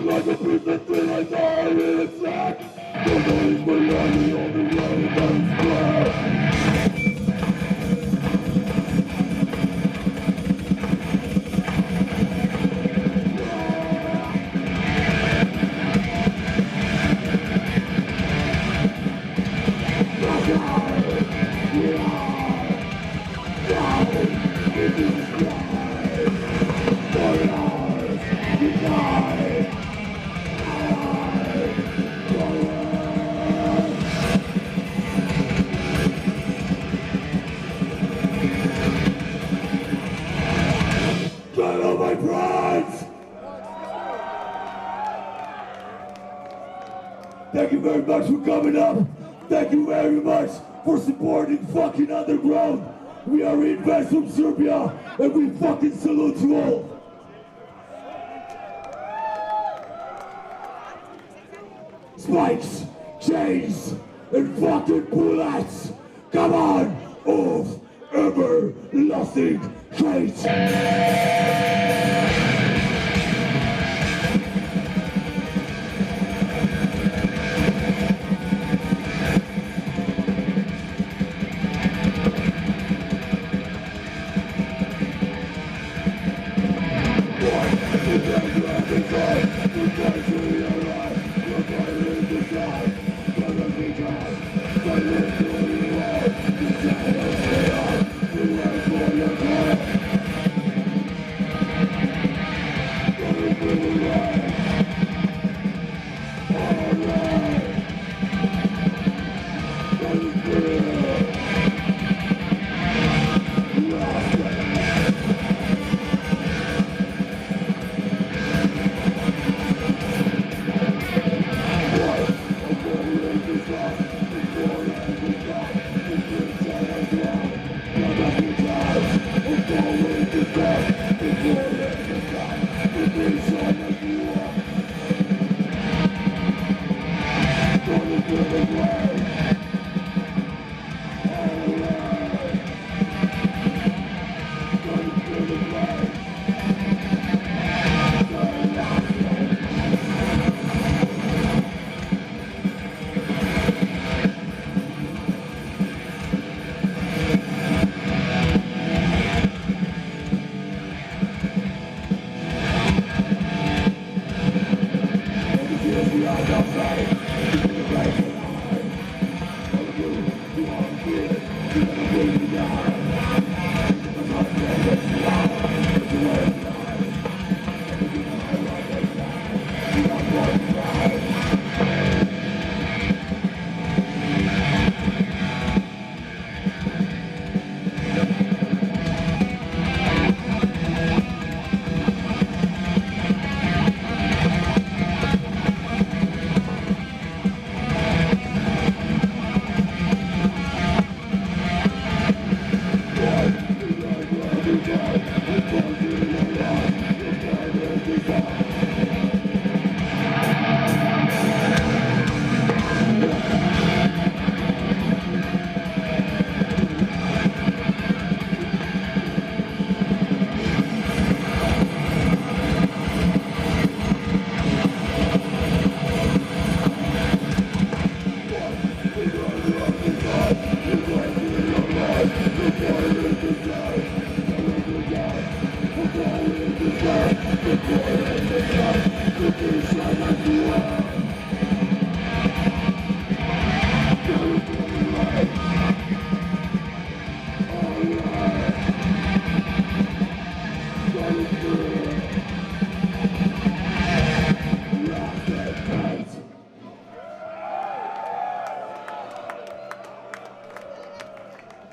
Like a friends! Thank you very much for coming up. Thank you very much for supporting fucking underground. We are Invest from Serbia, and we fucking salute you all. Spikes, chains, and fucking bullets. Come on, of everlasting hate.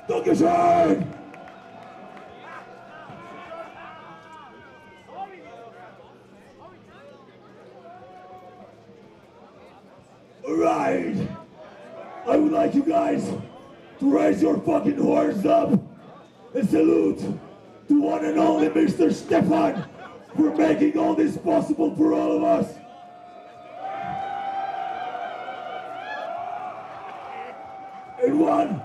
Dankeschön! Alright! I would like you guys to raise your fucking horns up and salute to one and only Mr. Stefan for making all this possible for all of us. And one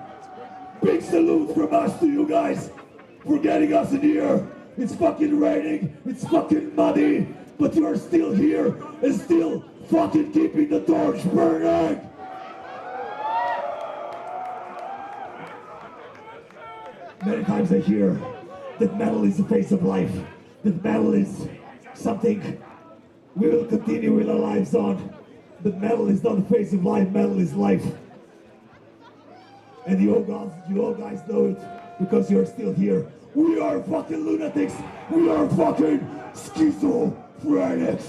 big salute from us to you guys for getting us in here. It's fucking raining, it's fucking muddy, but you are still here and still fucking keeping the torch burning. Many times I hear that metal is the face of life, that metal is something we will continue with our lives on. But metal is not the face of life, metal is life. And you all guys know it because you're still here. We are fucking lunatics. We are fucking schizophrenics.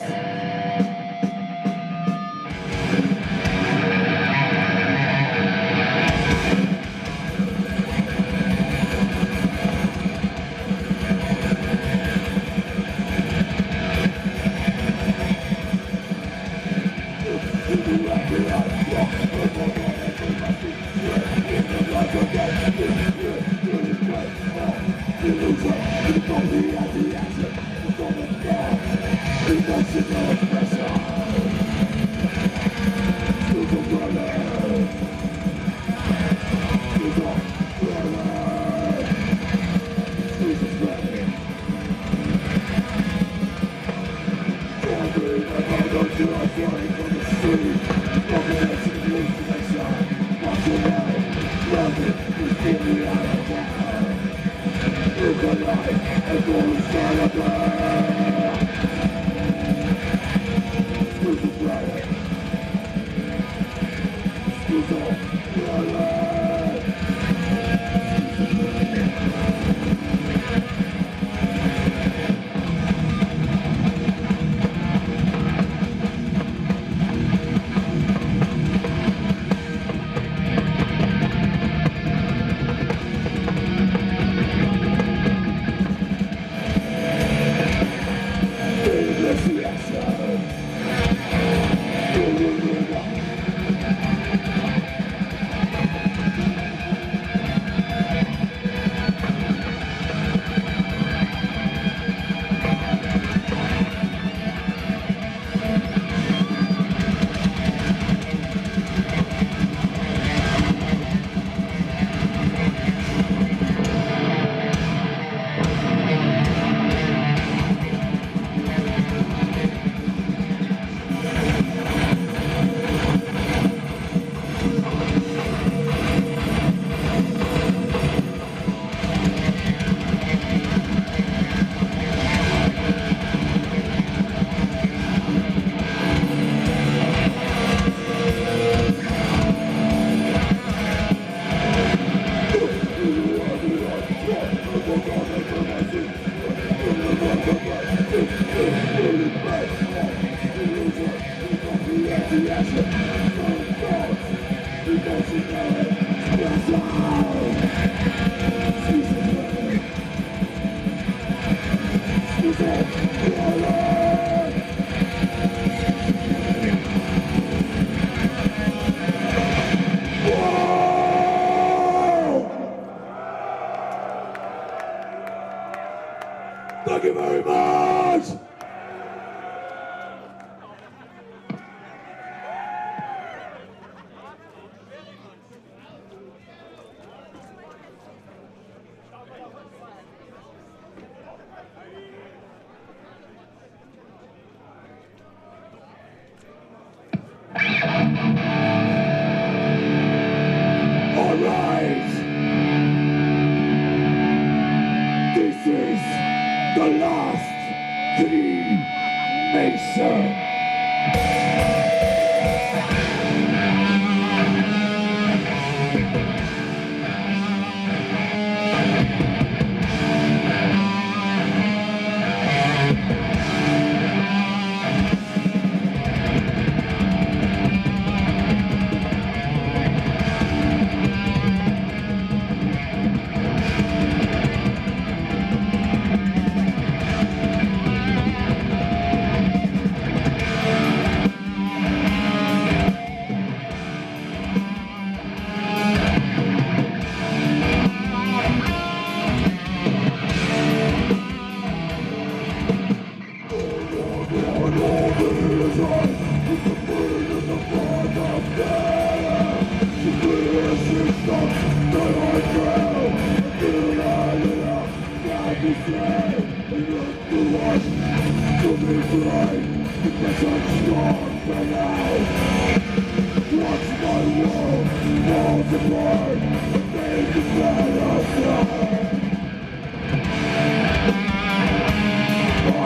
Thank you very much! All right! This is the last cremation.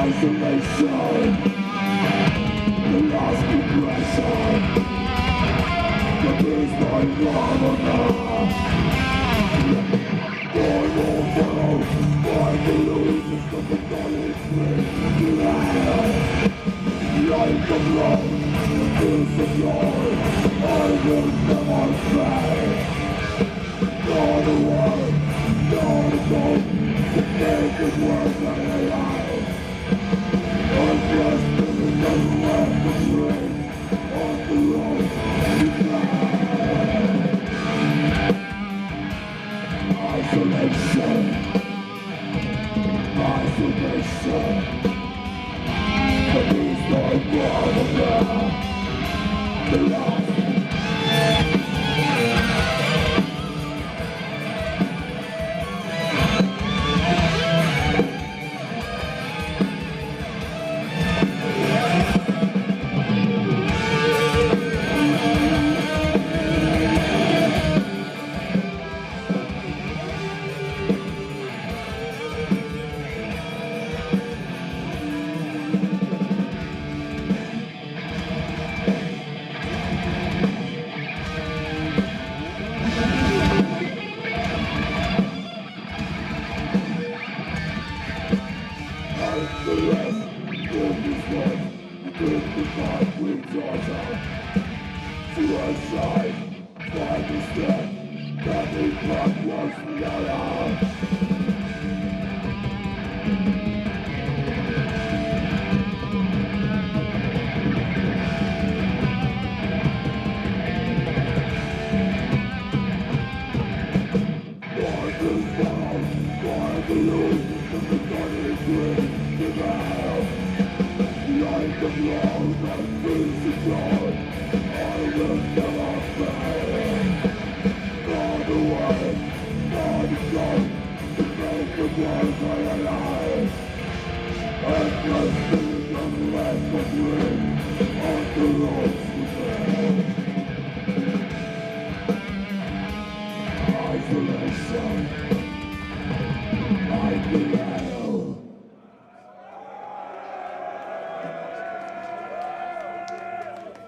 Isolation, the lost depression, the peace by love of love. Going over, find the losers of the knowledge free. Life of love, peace of joy, I will never fade. Not a word, not a thought, to make it worth my life. I'm just living the life of dreams on the road to isolation, isolation. The beast like love the last.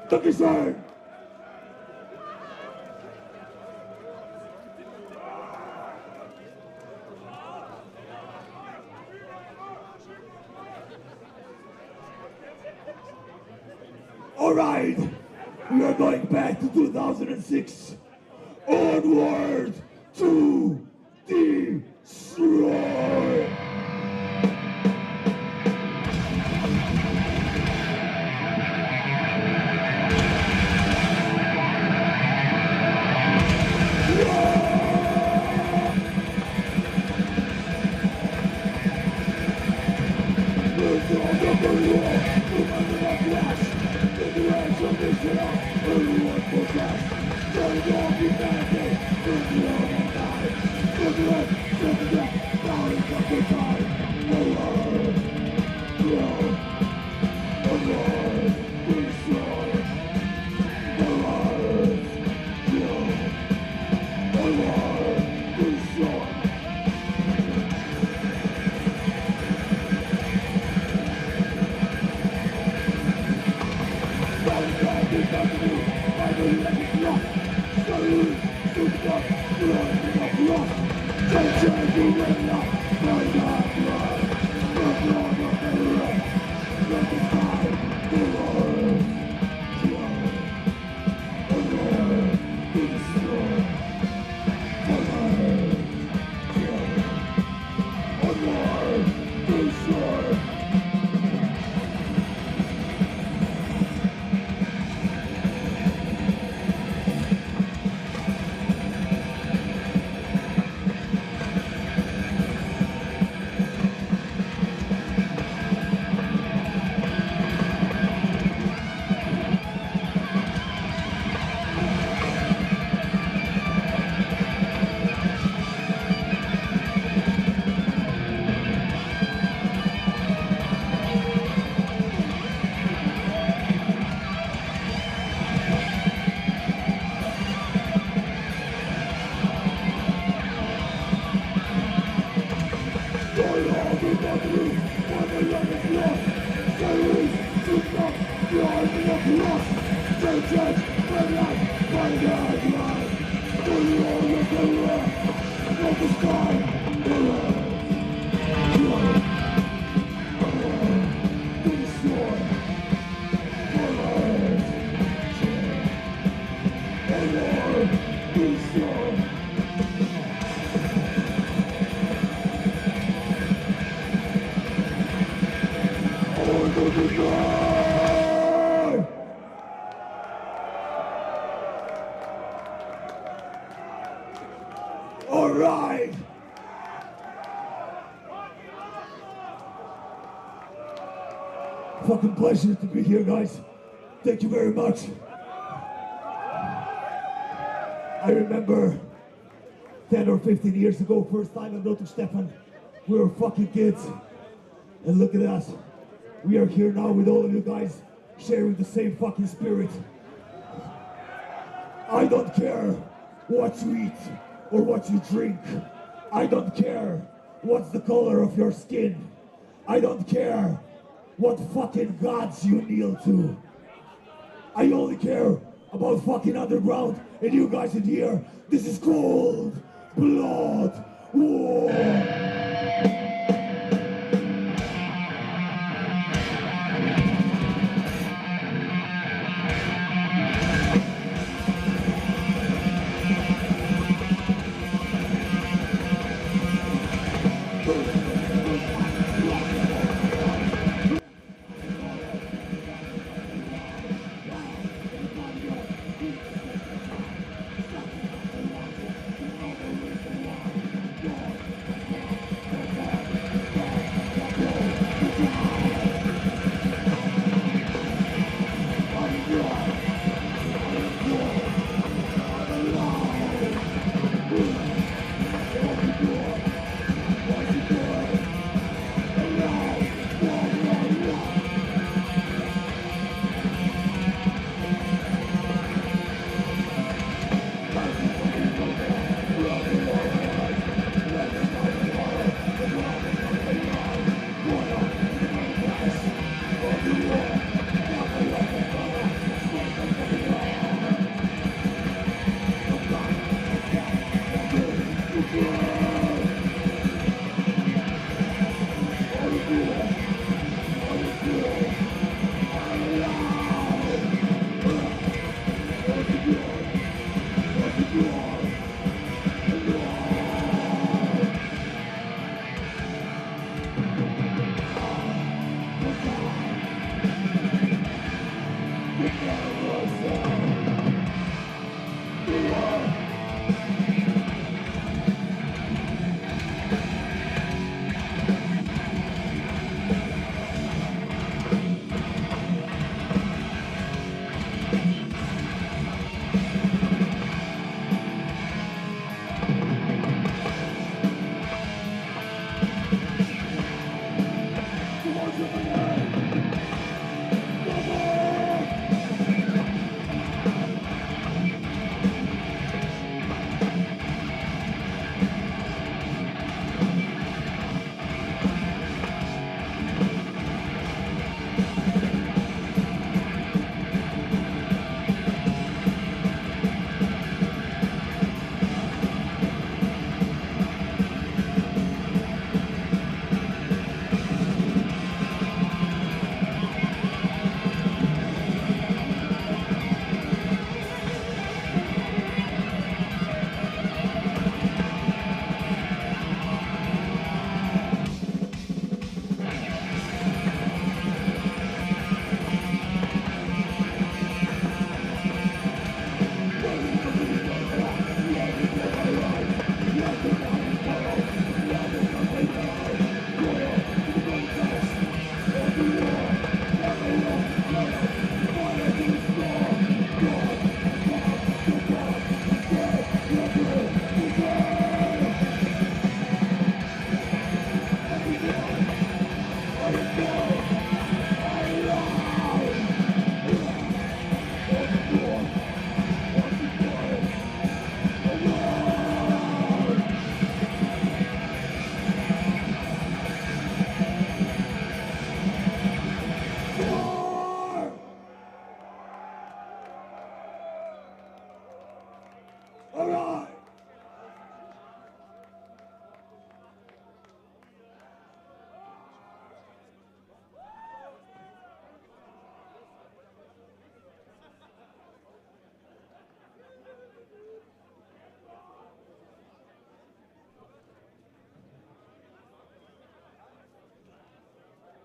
Dankeschön! Alright, we are going back to 2006. Onward to destroy! All right. Fucking pleasure to be here, guys. Thank you very much. I remember 10 or 15 years ago, first time I wrote to Stefan. We were fucking kids. And look at us. We are here now with all of you guys, sharing the same fucking spirit. I don't care what you eat or what you drink. I don't care what's the color of your skin. I don't care what fucking gods you kneel to. I only care about fucking underground and you guys in here. This is Cold Blood War.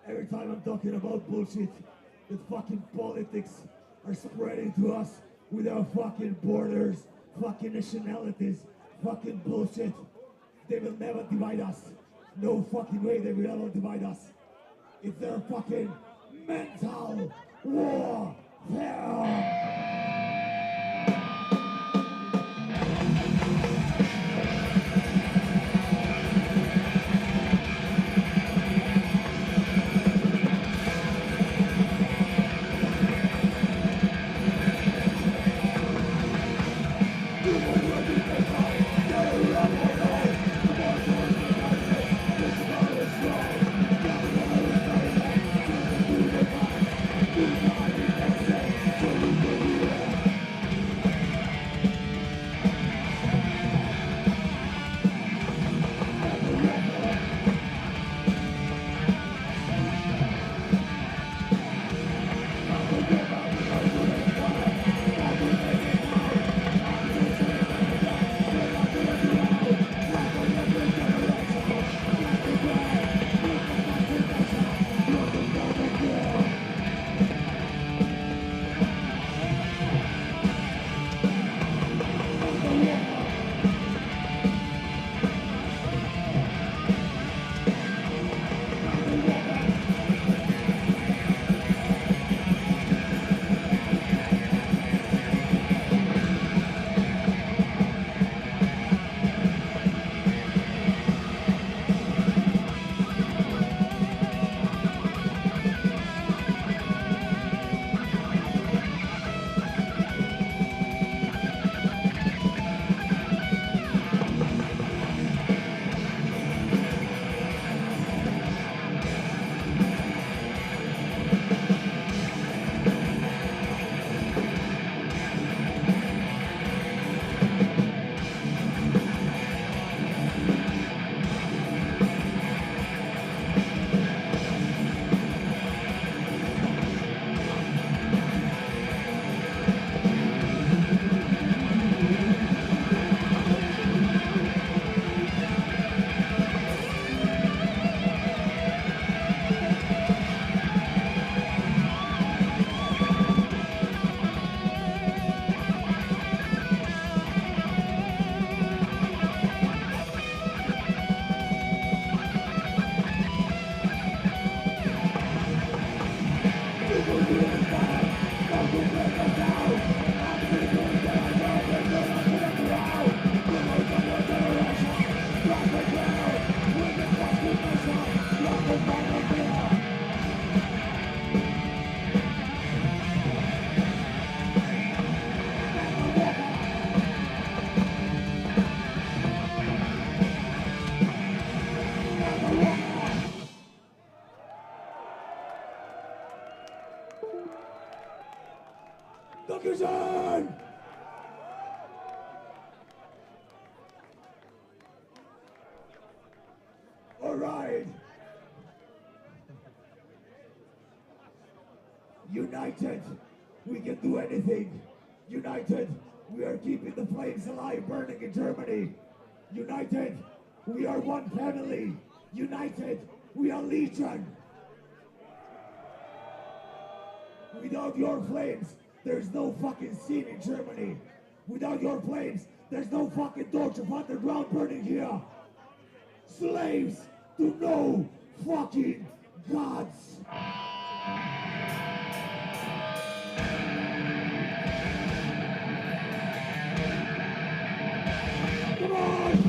Every time I'm talking about bullshit, that fucking politics are spreading to us without fucking borders, fucking nationalities, fucking bullshit. They will never divide us. No fucking way they will ever divide us. It's their fucking mental warfare. Dankeschön! All right. United, we can do anything. United, we are keeping the flames alive, burning in Germany. United, we are one family. United, we are legion. Without your flames, there's no fucking scene in Germany. Without your flames, there's no fucking torch of underground burning here. Slaves to no fucking gods. Come on!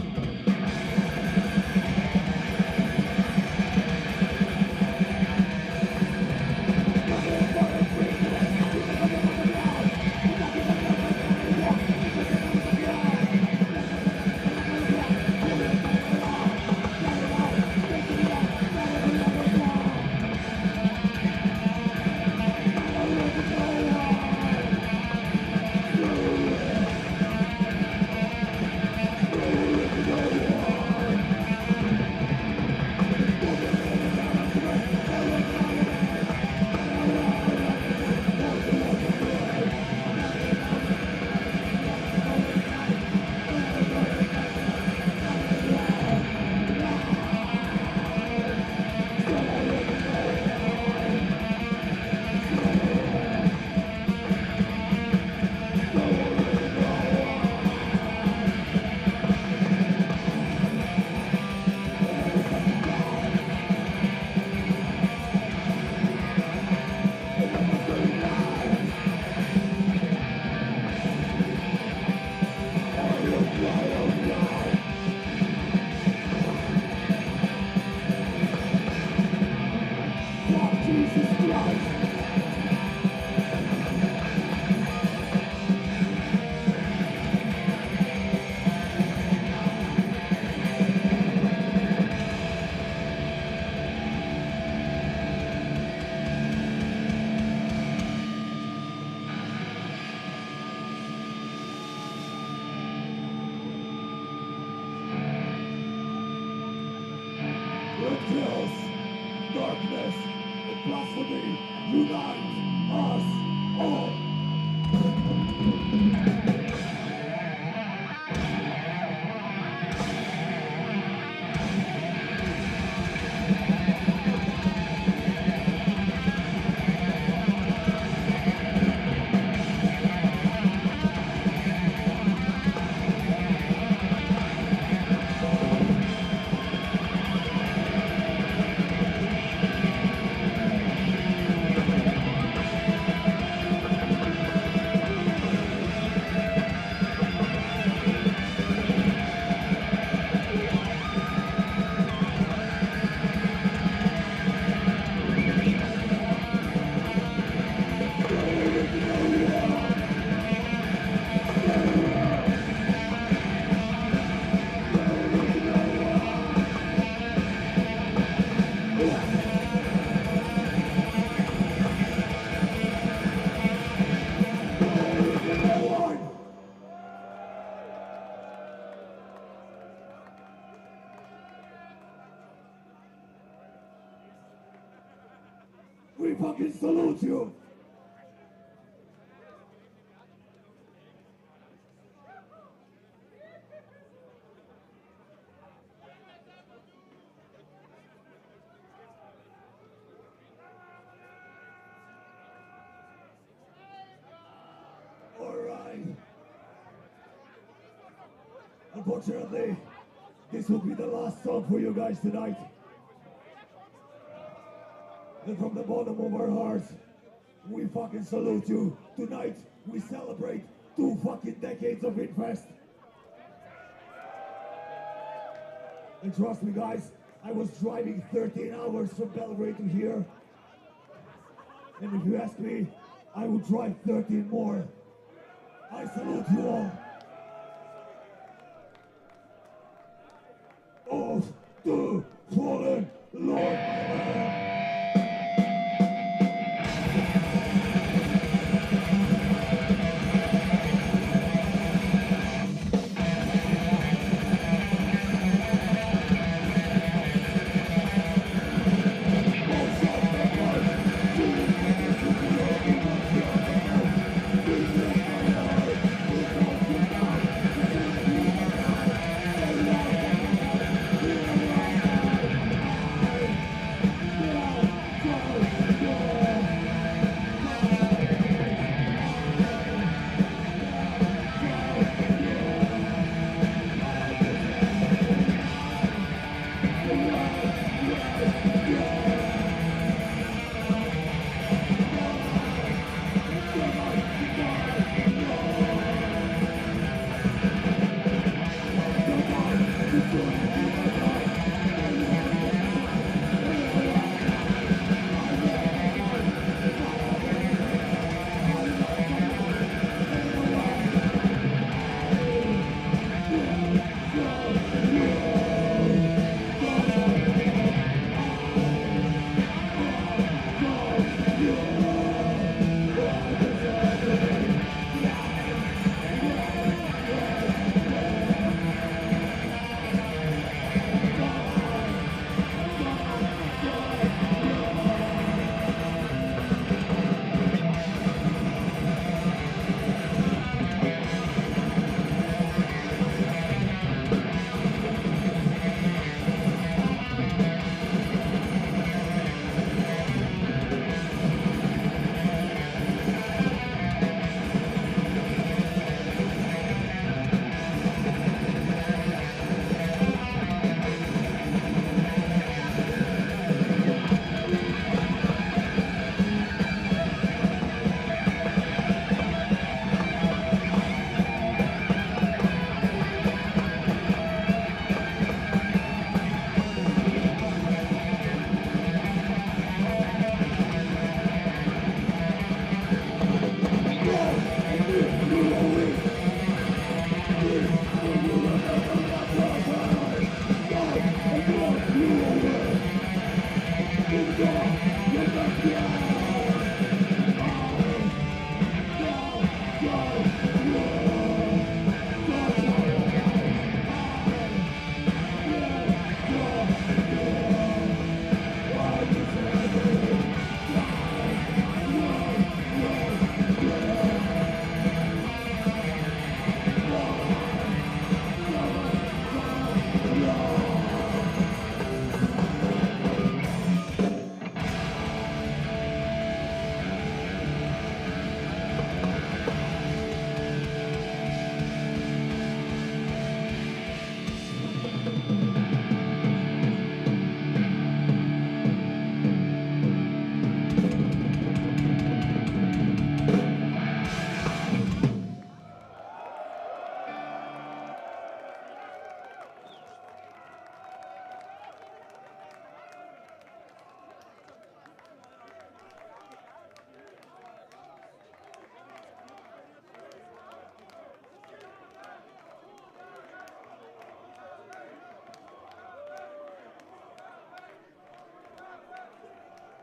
It kills. Darkness and blasphemy unite us all. We fucking salute you! Alright. Unfortunately, this will be the last song for you guys tonight. And from the bottom of our hearts, we fucking salute you. Tonight, we celebrate 2 fucking decades of Infest. And trust me guys, I was driving 13 hours from Belgrade to here. And if you ask me, I would drive 13 more. I salute you all. Of the fallen Lord.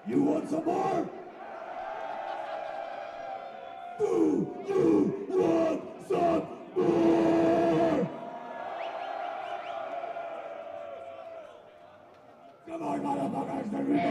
You want some more? Do you want some more? Come on, motherfuckers, let me go!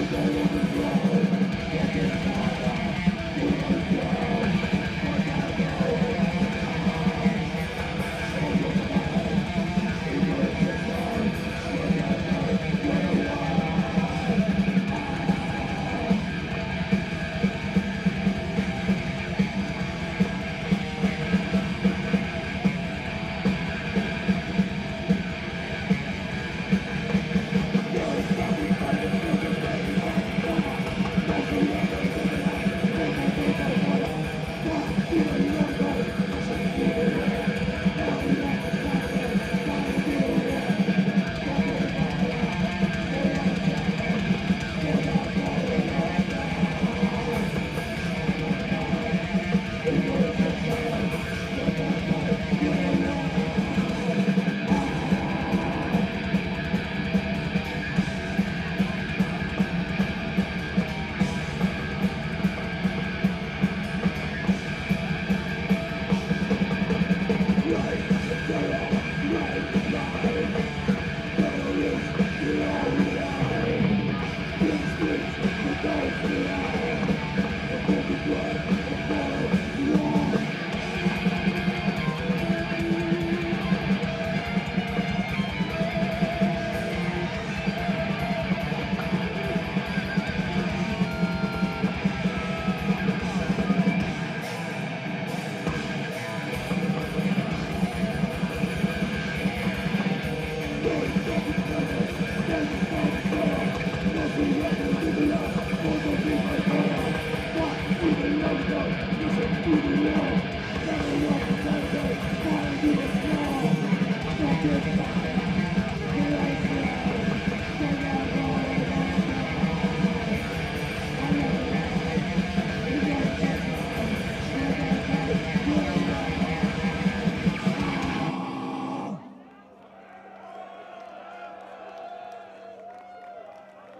Among the fallen ones!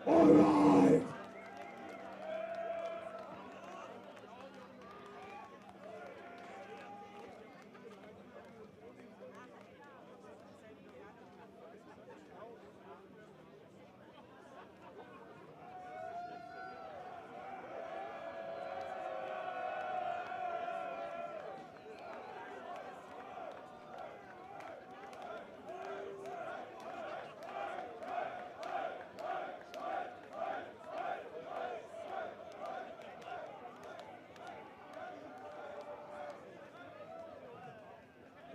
Alright!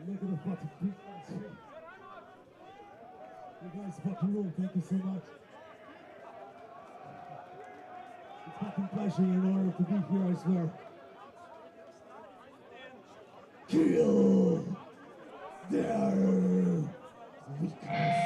Look at the fucking people on the street. You guys fucking rule, thank you so much. It's fucking pleasure and honor to be here, I swear. Kill their weakness.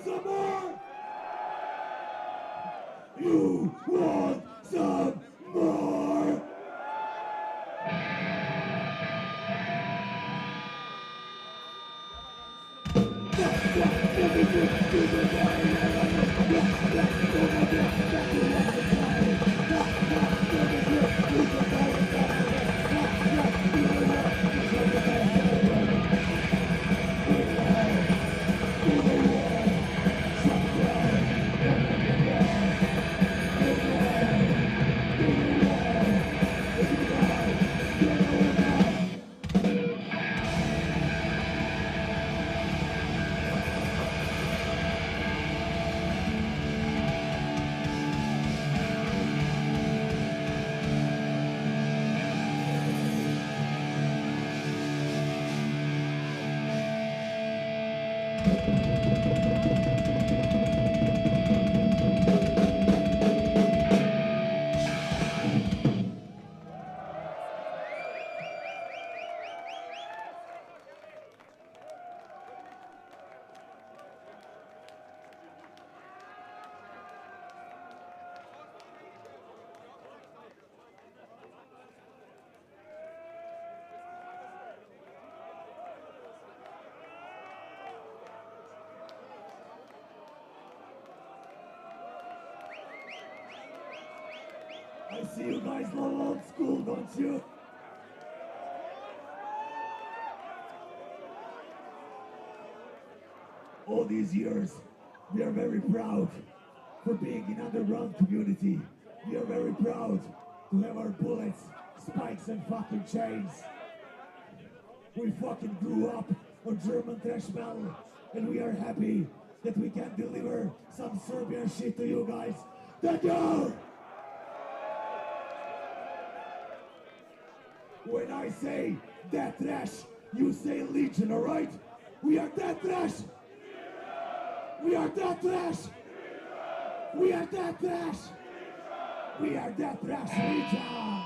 some more? You want some more? I see you guys love old school, don't you? All these years, we are very proud for being in underground community. We are very proud to have our bullets, spikes and fucking chains. We fucking grew up on German thrash metal, and we are happy that we can deliver some Serbian shit to you guys. Thank you! When I say Death Thrash, you say Legion, alright? We are Death Thrash! We are Death Thrash! We are Death Thrash! We are Death Thrash Legion!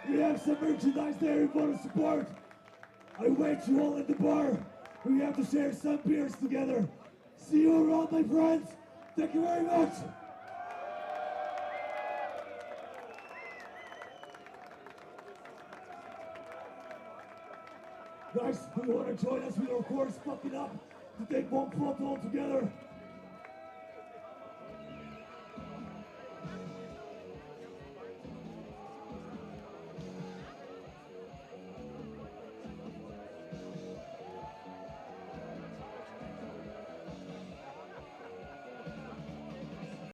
We have some merchandise there if you want to support. I wait you all in the bar. We have to share some beers together. See you around, my friends. Thank you very much. Guys, do you want to join us with our chorus fucking up to take one photo all together?